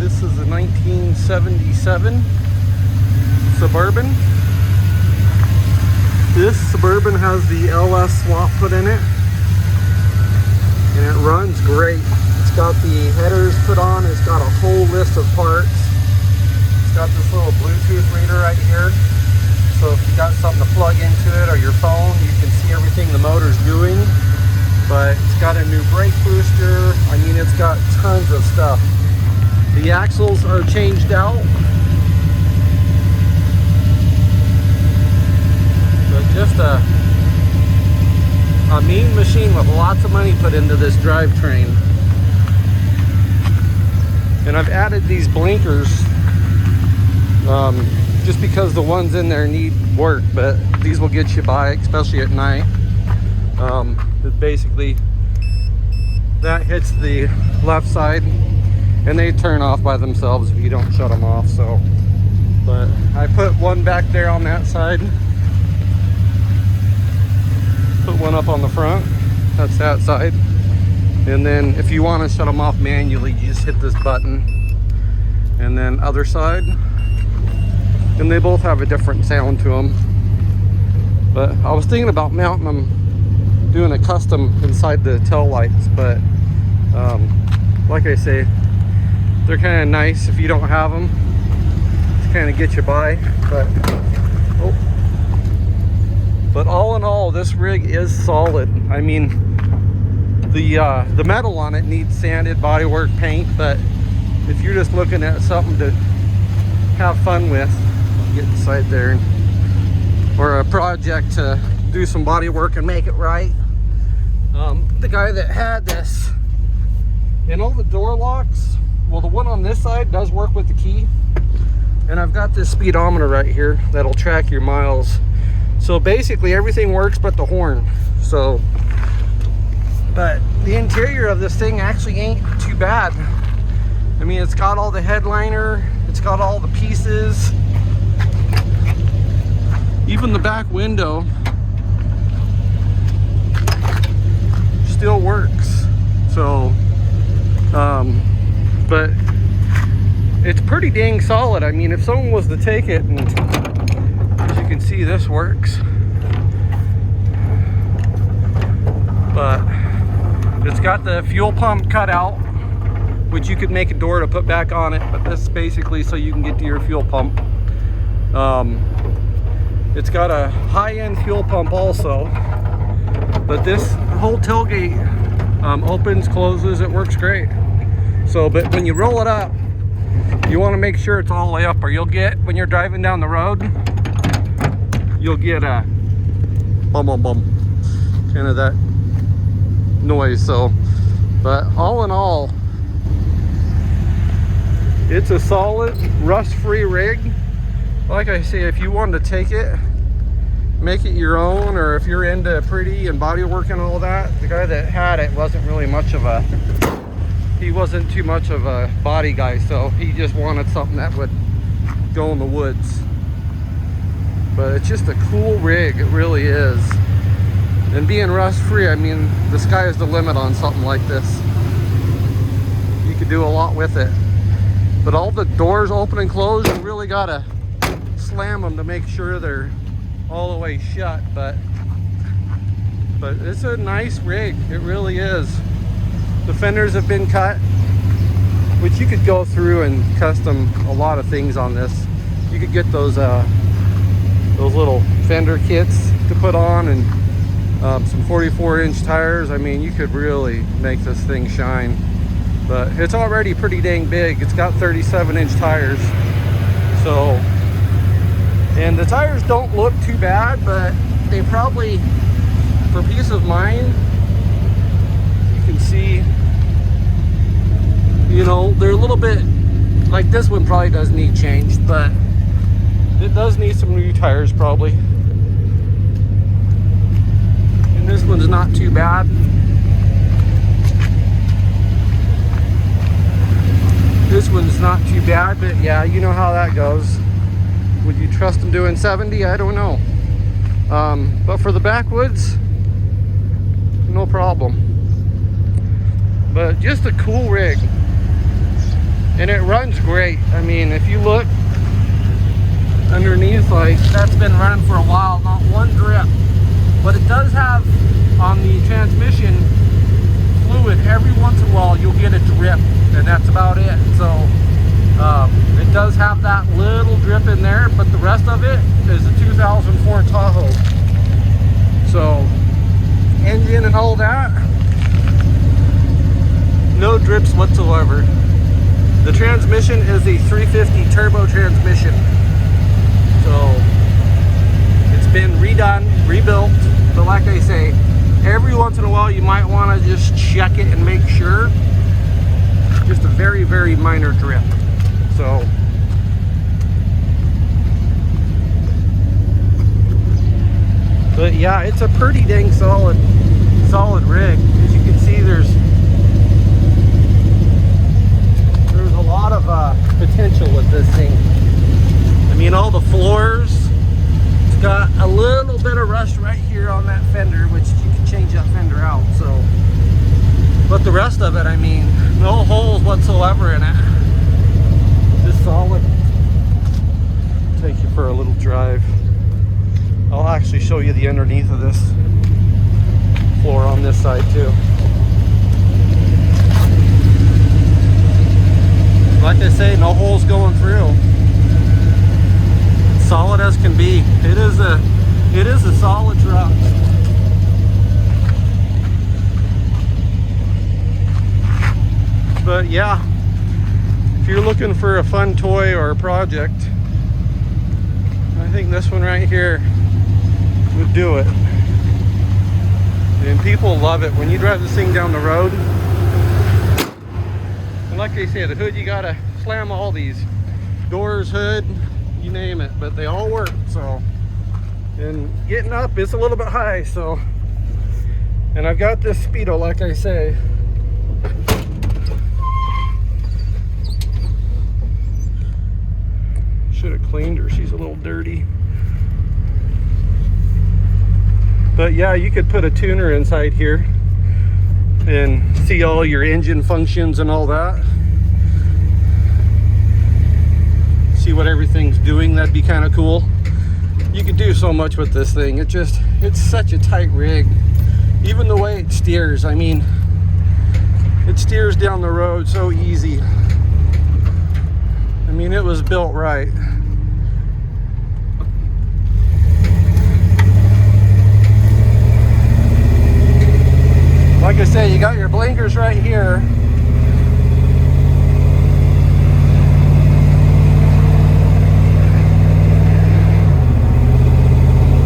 This is a 1977 Suburban. This Suburban has the LS swap put in it, and it runs great. It's got the headers put on. It's got a whole list of parts. It's got this little Bluetooth reader right here. So if you got something to plug into it or your phone, you can see everything the motor's doing. But it's got a new brake booster. I mean, it's got tons of stuff. The axles are changed out. But just a mean machine with lots of money put into this drivetrain. And I've added these blinkers just because the ones in there need work, but these will get you by, especially at night. Basically, that hits the left side and they turn off by themselves if you don't shut them off. So, but I put one back there on that side, put one up on the front, that's that side, and then if you want to shut them off manually, you just hit this button. And then other side, and they both have a different sound to them. But I was thinking about mounting them, doing a custom inside the tail lights, but like I say, they're kind of nice if you don't have them to kind of get you by. But all in all, this rig is solid. I mean, the metal on it needs sanded, bodywork, paint, but if you're just looking at something to have fun with, get inside there, or a project to do some body work and make it right. The guy that had this, and all the door locks, well, the one on this side does work with the key, and I've got this speedometer right here that'll track your miles. So basically everything works but the horn. So, but the interior of this thing actually ain't too bad. I mean, it's got all the headliner, it's got all the pieces, even the back window still works. So, but it's pretty dang solid. I mean, if someone was to take it, and as you can see, this works, but it's got the fuel pump cut out, which you could make a door to put back on it, but this is basically so you can get to your fuel pump. It's got a high-end fuel pump also, but this whole tailgate opens, closes, it works great. So, but when you roll it up, you want to make sure it's all the way up, or you'll get, when you're driving down the road, you'll get a bum bum bum, kind of that noise. So, but all in all, it's a solid rust-free rig. Like I say, if you wanted to take it, make it your own, or if you're into pretty and body work and all that, the guy that had it wasn't really much of a, he wasn't too much of a body guy, so he just wanted something that would go in the woods. But it's just a cool rig, it really is. And being rust-free, I mean, the sky is the limit on something like this. You could do a lot with it. But all the doors open and close, you really gotta slam them to make sure they're all the way shut. But it's a nice rig, it really is. The fenders have been cut, which you could go through and custom a lot of things on this. You could get those little fender kits to put on, and some 44-inch tires. I mean, you could really make this thing shine. But it's already pretty dang big. It's got 37-inch tires. So, and the tires don't look too bad, but they probably, for peace of mind, you can see, you know, they're a little bit, like this one probably does need changed, but it does need some new tires probably. And this one's not too bad. This one's not too bad, but yeah, you know how that goes. Would you trust them doing 70? I don't know. But for the backwoods, no problem. But just a cool rig. and it runs great. I mean, if you look underneath, like, that's been running for a while, not one drip. But it does have on the transmission fluid, every once in a while you'll get a drip, and that's about it. So it does have that little drip in there, but the rest of it is a 2004 Tahoe. So engine and all that, no drips whatsoever. The transmission is a 350 turbo transmission, so it's been redone, rebuilt. But like I say, every once in a while you might want to just check it and make sure. Just a very, very minor drip. So but yeah, it's a pretty dang solid rig. As you can see, there's a lot of potential with this thing. I mean, all the floors, it's got a little bit of rust right here on that fender, which you can change that fender out. So, but the rest of it, I mean, no holes whatsoever in it. Just solid. Take you for a little drive. I'll actually show you the underneath of this floor on this side too. Like I say, no holes going through. Solid as can be. It is a solid truck. But yeah, if you're looking for a fun toy or a project, I think this one right here would do it. And people love it when you drive this thing down the road. And like they say, the hood, you gotta slam all these doors, hood, you name it, but they all work. So, and getting up is a little bit high, so, and I've got this Speedo, like I say. Should have cleaned her, she's a little dirty. But yeah, you could put a tuner inside here and see all your engine functions and all that. See what everything's doing. That'd be kind of cool. You could do so much with this thing. It's such a tight rig. Even the way it steers, I mean, it steers down the road so easy. I mean, it was built right. Like I say, you got your blinkers right here.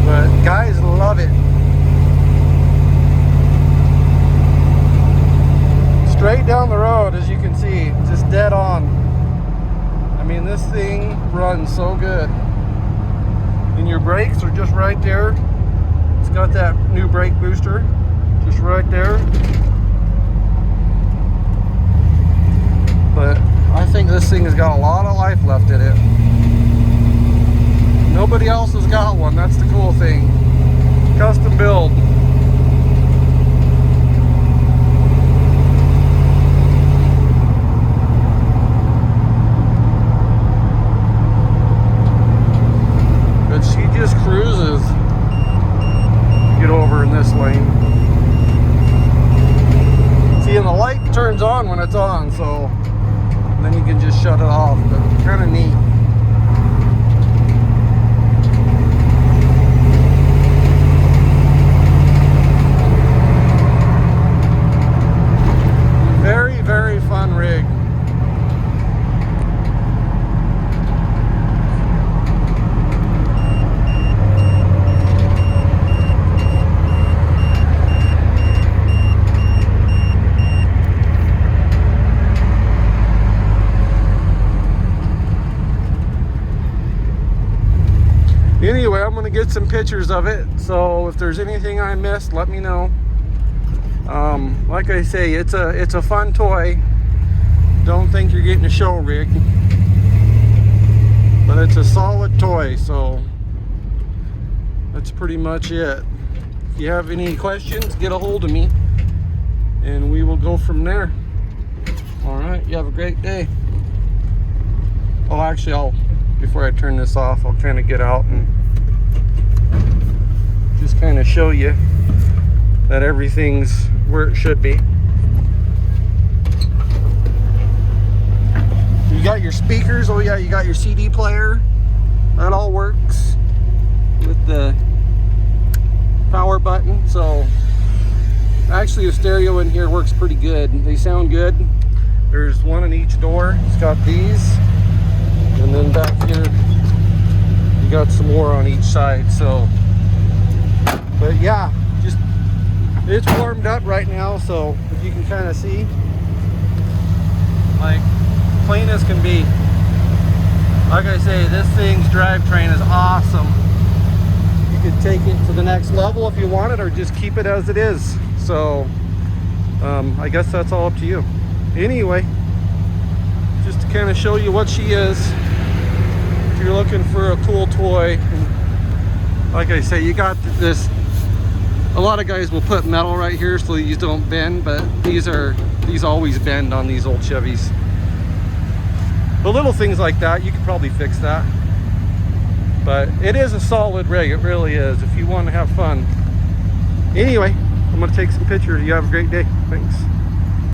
But guys love it. Straight down the road, as you can see, just dead on. I mean, this thing runs so good. And your brakes are just right there. It's got that new brake booster. Just right there. But I think this thing has got a lot of life left in it. Nobody else has got one. That's the cool thing. Custom build. But she just cruises. Get over in this lane. See, and the light turns on when it's on, so then you can just shut it off. But kind of neat. Very, very fun rig. Anyway, I'm going to get some pictures of it, so if there's anything I missed, let me know. Like I say, it's a fun toy. Don't think you're getting a show rig, but it's a solid toy, so that's pretty much it. If you have any questions, get a hold of me and we will go from there. All right, you have a great day. Oh, actually, before I turn this off, I'll kind of get out and just kind of show you that everything's where it should be. You got your speakers. Oh yeah, you got your CD player. That all works with the power button. So actually the stereo in here works pretty good. They sound good. There's one in each door. It's got these, and then back here you got some more on each side. So, but yeah, just it's warmed up right now, so if you can kind of see, like, clean as can be. Like I say, this thing's drivetrain is awesome. You could take it to the next level if you want it, or just keep it as it is. So I guess that's all up to you. Anyway, just to kind of show you what she is, if you're looking for a cool toy. And like I say, you got this. A lot of guys will put metal right here so these don't bend, but these always bend on these old Chevys. The little things like that, you could probably fix that. But it is a solid rig, it really is, if you want to have fun. Anyway, I'm going to take some pictures. You have a great day. Thanks.